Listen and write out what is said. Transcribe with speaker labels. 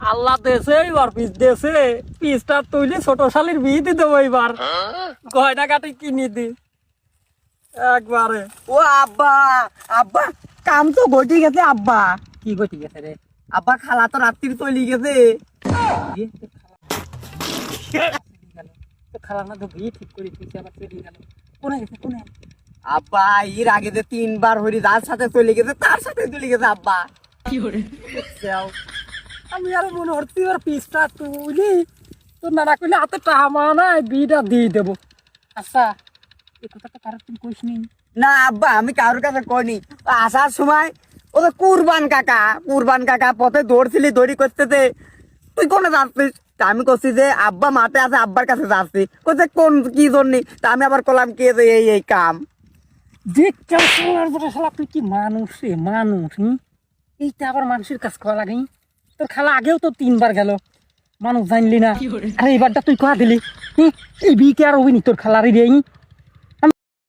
Speaker 1: আল্লাহ দেশে এবার পিস দেশে পিসটা তুইলে ছোট শালির বিয়ে দিতে দেবো এবার গয়না কাটি কিনে দি একবারে।
Speaker 2: ও আব্বা, আব্বা কাম তো ঘটি গেছে আব্বা।
Speaker 1: কি গতি গেছে রে?
Speaker 2: আব্বা খালা তো রাত্রি চলে গেছে।
Speaker 1: তো খালা না তো বিয়ে ঠিক করে দিয়েছে আবার চলে গেল। কোনে গেছে কোনে?
Speaker 2: আব্বা এর আগে যে 3 বার হরি যার সাথে চলে গেছে তার সাথে চলে গেছে আব্বা।
Speaker 1: আমি আর মনে হচ্ছে এবার পিসটা তুলি তোর নানা কইলে হাতে টামা নাই বিয়েটা দিয়ে দেবো। আচ্ছা এই কথাটা কারো তুমি কইস নি?
Speaker 2: না আব্বা আমি কারোর কাছে কইনি। আসার সময় ও তো কুরবান কাকা পথে দৌড়ছিলি দড়ি করতেছে, তুই কোনে যাচ্ছিস? তা আমি করছি যে আব্বা মাঠে আছে আব্বার কাছে যাচ্ছি। কোথায় কোন কি জন্য? তা আমি আবার কলাম কে যে এই কাম।
Speaker 1: দেখতে শোনার পরে শালা তুই কি মানুষ রে মানুষ? এইটা আবার মানুষের কাজ করা লাগে? তোর খালা আগেও তো 3 বার গেল, মানুষ জানলি না। আরে এবারটা তুই কয়া দিলি এই বিয়ে কে আর হবিনি তোর খালারই রে?